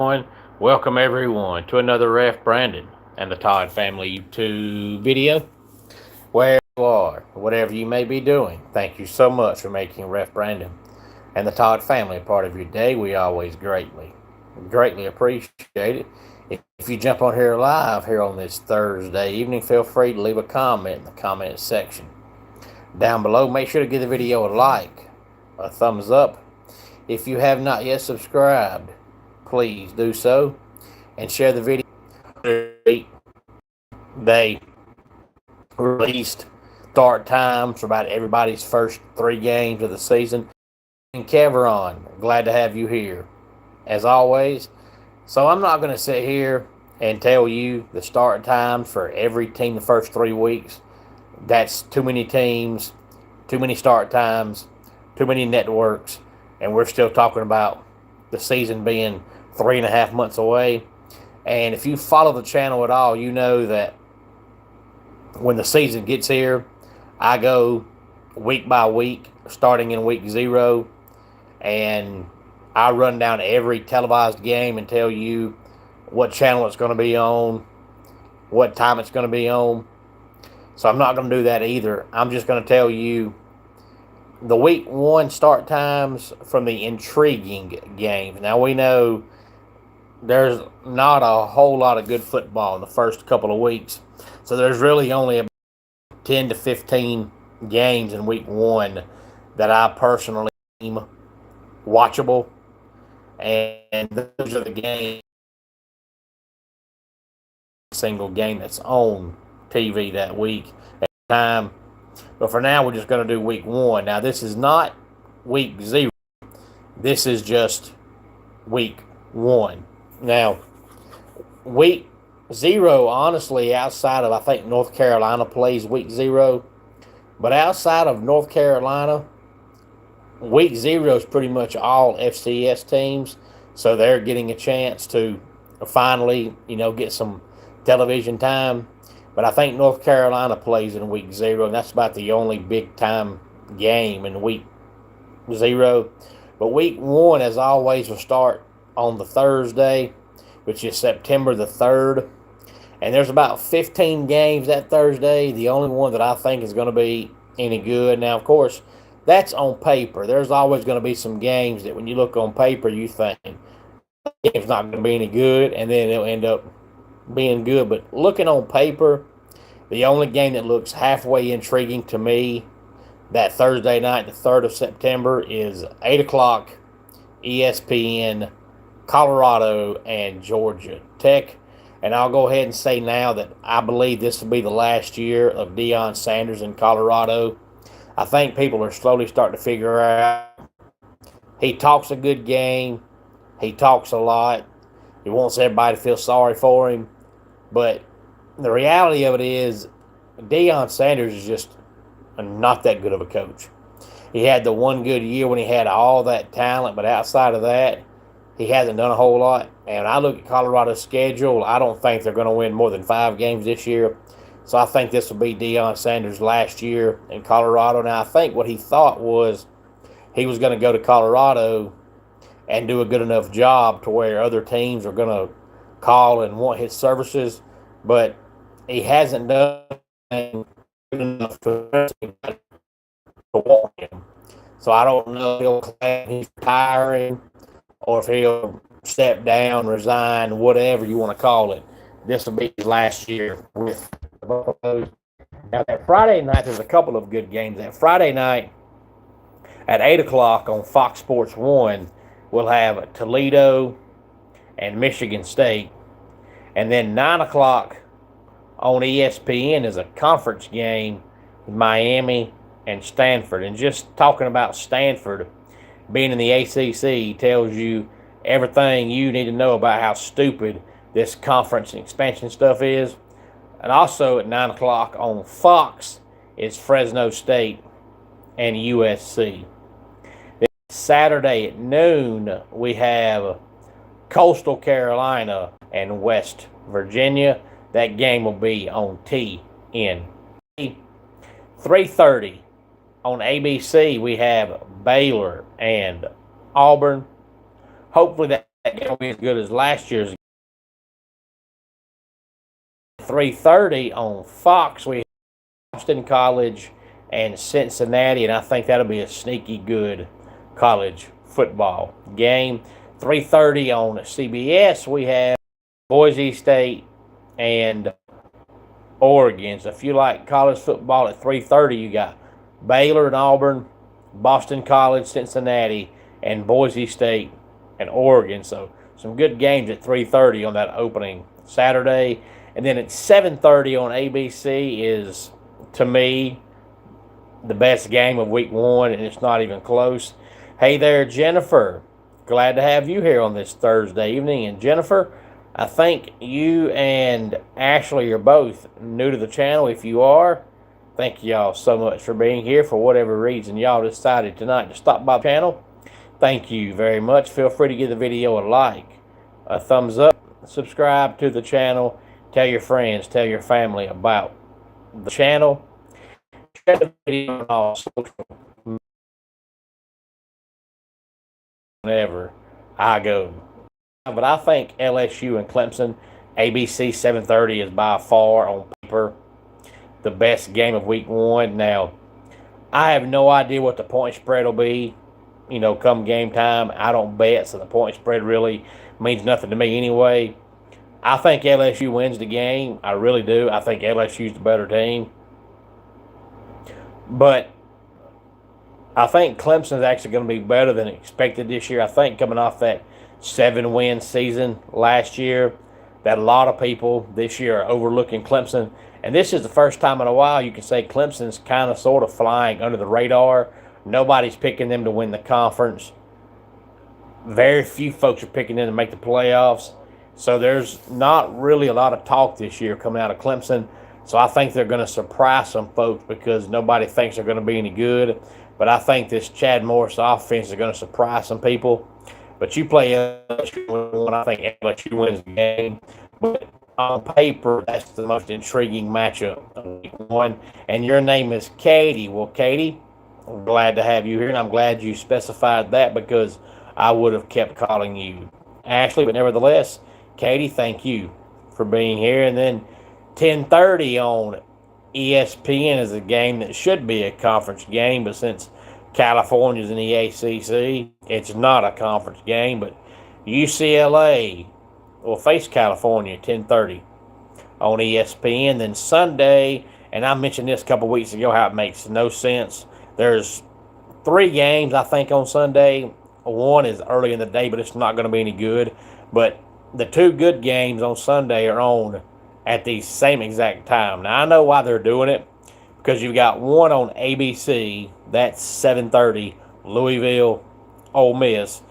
everyone. Welcome everyone to another Ref Brandon and the Todd Family YouTube video. Where you are, whatever you may be doing, thank you so much for making Ref Brandon and the Todd Family a part of your day. We always greatly appreciate it. If you jump on here live here on this Thursday evening, feel free to leave a comment in the comment section down below. Make sure to give the video a like, a thumbs up. If you have not yet subscribed, please do so and share the video. They released start times for about everybody's first 3 games of the season. And Keveron, glad to have you here as always. So I'm not going to sit here and tell you the start times for every team the first 3 weeks. That's too many teams, too many start times, too many networks, and we're still talking about the season being 3.5 months away. And if you follow the channel at all, you know that when the season gets here, I go week by week, starting in week 0, and I run down every televised game and tell you what channel it's going to be on, what time it's going to be on. So I'm not going to do that either. I'm just going to tell you the week 1 start times from the intriguing games. Now we know there's not a whole lot of good football in the first couple of weeks. So there's really only about 10 to 15 games in week 1 that I personally deem watchable. And those are the games, single game that's on TV that week at the time. But for now, we're just going to do week 1. Now, this is not week 0. This is just week 1. Now, week 0, honestly, outside of, I think North Carolina plays week 0. But outside of North Carolina, week 0 is pretty much all FCS teams. So they're getting a chance to finally, get some television time. But I think North Carolina plays in week 0, and that's about the only big-time game in week 0. But week 1, as always, will start on the Thursday, which is September the 3rd. And there's about 15 games that Thursday. The only one that I think is going to be any good. Now, of course, that's on paper. There's always going to be some games that when you look on paper, you think the game's not going to be any good, and then it'll end up being good. But looking on paper, the only game that looks halfway intriguing to me that Thursday night, the 3rd of September, is 8 o'clock ESPN, Colorado, and Georgia Tech. And I'll go ahead and say now that I believe this will be the last year of Deion Sanders in Colorado. I think people are slowly starting to figure out he talks a good game. He talks a lot. He wants everybody to feel sorry for him. But the reality of it is Deion Sanders is just not that good of a coach. He had the one good year when he had all that talent, but outside of that, he hasn't done a whole lot. And I look at Colorado's schedule, I don't think they're going to win more than 5 games this year. So I think this will be Deion Sanders' last year in Colorado. Now, I think what he thought was he was going to go to Colorado and do a good enough job to where other teams are going to call and want his services. But he hasn't done anything good enough to want him. So I don't know if he'll claim he's retiring or if he'll step down, resign, whatever you want to call it. This will be his last year with the Buffaloes. Now, that Friday night, there's a couple of good games. That Friday night at 8 o'clock on Fox Sports 1, we'll have Toledo and Michigan State. And then 9 o'clock on ESPN is a conference game with Miami and Stanford. And just talking about Stanford being in the ACC tells you everything you need to know about how stupid this conference and expansion stuff is. And also at 9 o'clock on Fox is Fresno State and USC. Then Saturday at noon, we have Coastal Carolina and West Virginia. That game will be on TNT. 3:30 on ABC, we have Baylor and Auburn. Hopefully that game won't be as good as last year's. 3:30 on Fox, we have Boston College and Cincinnati, and I think that'll be a sneaky good college football game. 3:30 on CBS, we have Boise State and Oregon. So if you like college football at 3:30, you got Baylor and Auburn, Boston College, Cincinnati, and Boise State and Oregon. So some good games at 3:30 on that opening Saturday. And then at 7:30 on ABC is, to me, the best game of week one, and it's not even close. Hey there, Jennifer. Glad to have you here on this Thursday evening. And Jennifer, I think you and Ashley are both new to the channel. If you are, thank y'all so much for being here. For whatever reason y'all decided tonight to stop by the channel, thank you very much. Feel free to give the video a like, a thumbs up, subscribe to the channel, tell your friends, tell your family about the channel. Share the video on all social whenever I go. But I think LSU and Clemson, ABC 7:30 is by far on paper the best game of week one. Now, I have no idea what the point spread will be, come game time. I don't bet, so the point spread really means nothing to me anyway. I think LSU wins the game. I really do. I think LSU's the better team. But I think Clemson's actually going to be better than expected this year. I think coming off that 7-win season last year, that a lot of people this year are overlooking Clemson. And this is the first time in a while you can say Clemson's kind of sort of flying under the radar. Nobody's picking them to win the conference. Very few folks are picking them to make the playoffs. So there's not really a lot of talk this year coming out of Clemson. So I think they're going to surprise some folks because nobody thinks they're going to be any good. But I think this Chad Morris offense is going to surprise some people. But you play LSU, and I think LSU wins the game. But on paper, that's the most intriguing matchup of week one. And your name is Katie. Well, Katie, I'm glad to have you here, and I'm glad you specified that because I would have kept calling you Ashley. But nevertheless, Katie, thank you for being here. And then 10:30 on ESPN is a game that should be a conference game, but since California's in the ACC, it's not a conference game. But UCLA will face California at 10:30 on ESPN. Then Sunday, and I mentioned this a couple weeks ago, how it makes no sense. There's 3 games, I think, on Sunday. One is early in the day, but it's not going to be any good. But the 2 good games on Sunday are on at the same exact time. Now, I know why they're doing it, because you've got one on ABC, that's 7:30, Louisville, Ole Miss.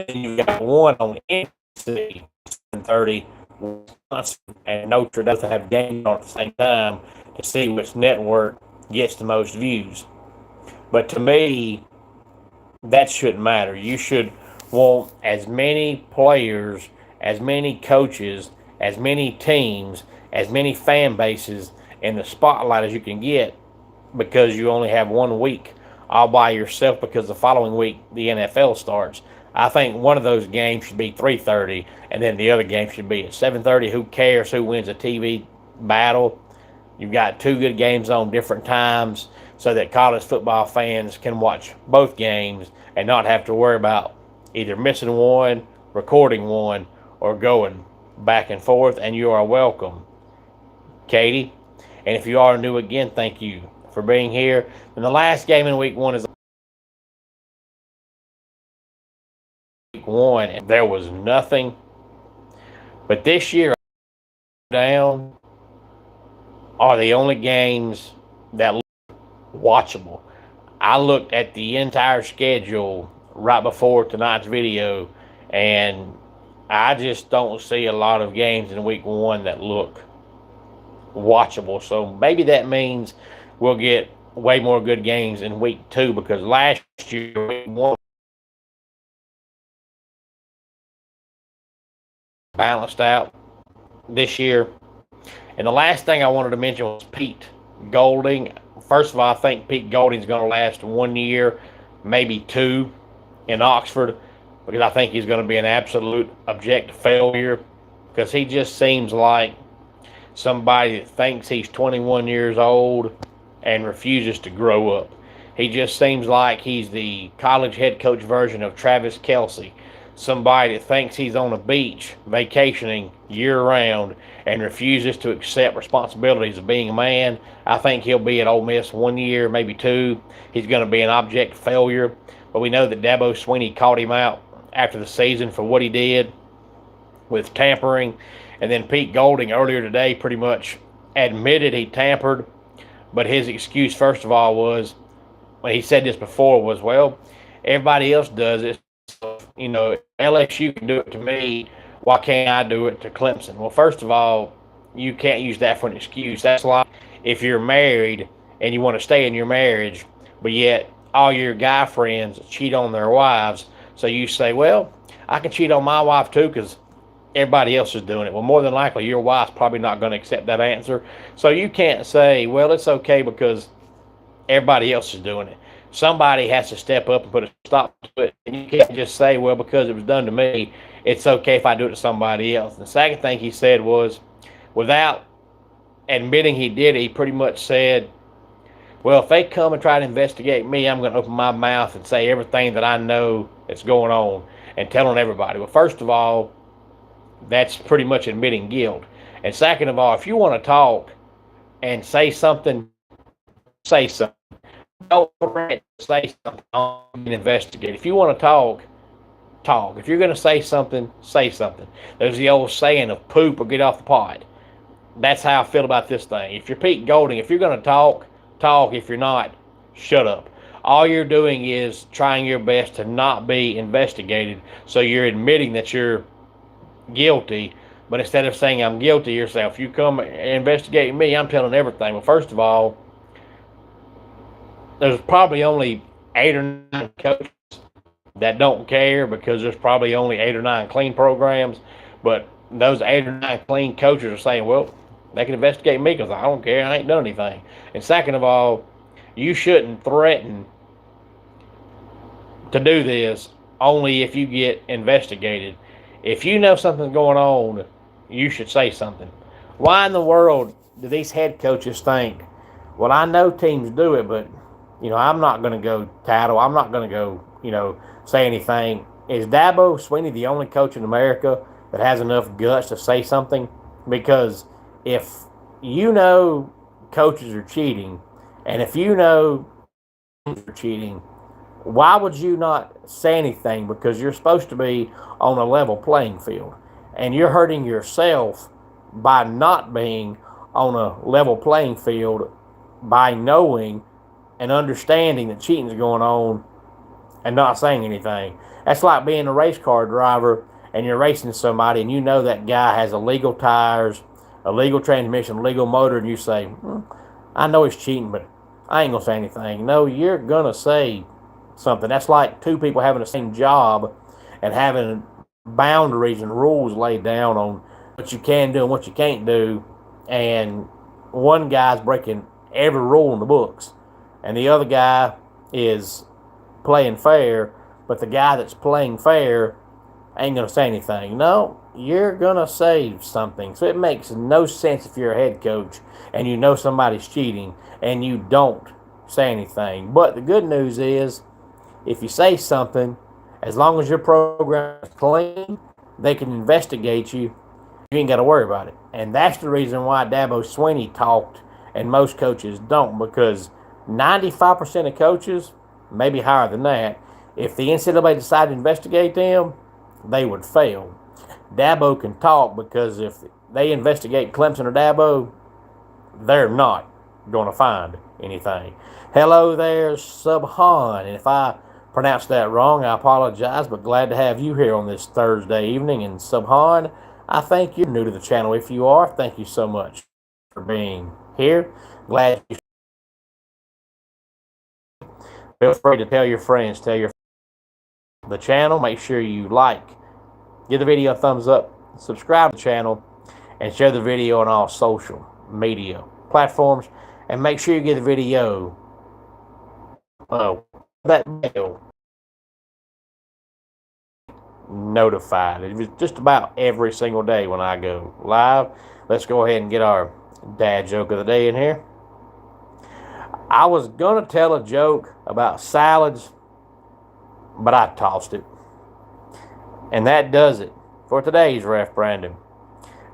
And you've got one on NBC, 7:30, Wisconsin, and Notre Dame to have games on at the same time to see which network gets the most views. But to me, that shouldn't matter. You should want as many players, as many coaches, as many teams, as many fan bases in the spotlight as you can get, because you only have 1 week all by yourself, because the following week the NFL starts. I think one of those games should be 3:30, and then the other game should be at 7:30. Who cares who wins a TV battle? You've got 2 good games on different times so that college football fans can watch both games and not have to worry about either missing one, recording one, or going back and forth. And you are welcome, Katie. And if you are new again, thank you for being here. And the last game in week one is week one, and there was nothing. But this year, down are the only games that look watchable. I looked at the entire schedule right before tonight's video, and I just don't see a lot of games in week one that look watchable. So maybe that means we'll get way more good games in week 2, because last year week 1 balanced out this year. And the last thing I wanted to mention was Pete Golding. First of all, I think Pete Golding's going to last 1 year, maybe 2 in Oxford. because I think he's going to be an absolute abject failure, because he just seems like somebody that thinks he's 21 years old and refuses to grow up. He just seems like he's the college head coach version of Travis Kelce, somebody that thinks he's on a beach vacationing year round and refuses to accept responsibilities of being a man. I think he'll be at Ole Miss 1 year, maybe two. He's going to be an abject failure. But we know that Dabo Swinney called him out after the season for what he did with tampering. And then Pete Golding earlier today pretty much admitted he tampered. But his excuse, first of all, was, when he said this before, was, well, everybody else does it. So, LSU can do it to me. Why can't I do it to Clemson? Well, first of all, you can't use that for an excuse. That's like if you're married and you want to stay in your marriage, but yet all your guy friends cheat on their wives. So you say, well, I can cheat on my wife too because everybody else is doing it. Well, more than likely, your wife's probably not going to accept that answer. So you can't say, well, it's okay because everybody else is doing it. Somebody has to step up and put a stop to it. And you can't just say, well, because it was done to me, it's okay if I do it to somebody else. The second thing he said was, without admitting he did it, he pretty much said, well, if they come and try to investigate me, I'm going to open my mouth and say everything that I know that's going on and telling everybody. Well, first of all, that's pretty much admitting guilt. And second of all, if you want to talk and say something, say something. Don't say something, investigate. If you want to talk, talk. If you're going to say something, say something. There's the old saying of poop or get off the pot. That's how I feel about this thing. If you're Pete Golding, if you're going to talk, talk. If you're not, shut up. All you're doing is trying your best to not be investigated. So you're admitting that you're guilty, but instead of saying I'm guilty, you're saying, if you come investigate me, I'm telling everything. Well, first of all, there's probably only 8 or 9 coaches that don't care, because there's probably only 8 or 9 clean programs. But those 8 or 9 clean coaches are saying, well, they can investigate me because I don't care. I ain't done anything. And second of all, you shouldn't threaten to do this only if you get investigated. If you know something's going on, you should say something. Why in the world do these head coaches think, well, I know teams do it, but I'm not going to go tattle. I'm not going to go, say anything. Is Dabo Swinney the only coach in America that has enough guts to say something? Because if you know coaches are cheating, and if you know teams are cheating, why would you not say anything? Because you're supposed to be on a level playing field, and you're hurting yourself by not being on a level playing field by knowing and understanding that cheating is going on and not saying anything. That's like being a race car driver and you're racing somebody and you know that guy has illegal tires, illegal transmission, illegal motor, and you say, I know he's cheating, but I ain't going to say anything. No, you're going to say something. That's like two people having the same job and having boundaries and rules laid down on what you can do and what you can't do, and one guy's breaking every rule in the books and the other guy is playing fair, but the guy that's playing fair ain't going to say anything. No, you're going to say something. So it makes no sense if you're a head coach and you know somebody's cheating and you don't say anything. But the good news is, if you say something, as long as your program is clean, they can investigate you. You ain't got to worry about it. And that's the reason why Dabo Swinney talked and most coaches don't, because 95% of coaches, maybe higher than that, if the NCAA decided to investigate them, they would fail. Dabo can talk because if they investigate Clemson or Dabo, they're not going to find anything. Hello there, Subhan. And if I pronounced that wrong, I apologize, but glad to have you here on this Thursday evening. And Subhan, I think you're new to the channel. If you are, thank you so much for being here. Glad you. Feel free to tell your friends, the channel. Make sure you like, give the video a thumbs up, subscribe to the channel, and share the video on all social media platforms. And make sure you give the video that bell notified. It was just about every single day when I go live. Let's go ahead and get our dad joke of the day in here. I was going to tell a joke about salads, but I tossed it. And that does it for today's Ref Brandon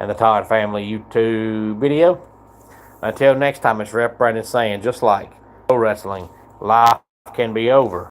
and the Todd Family YouTube video. Until next time, it's Ref Brandon saying, just like pro wrestling, life can be over.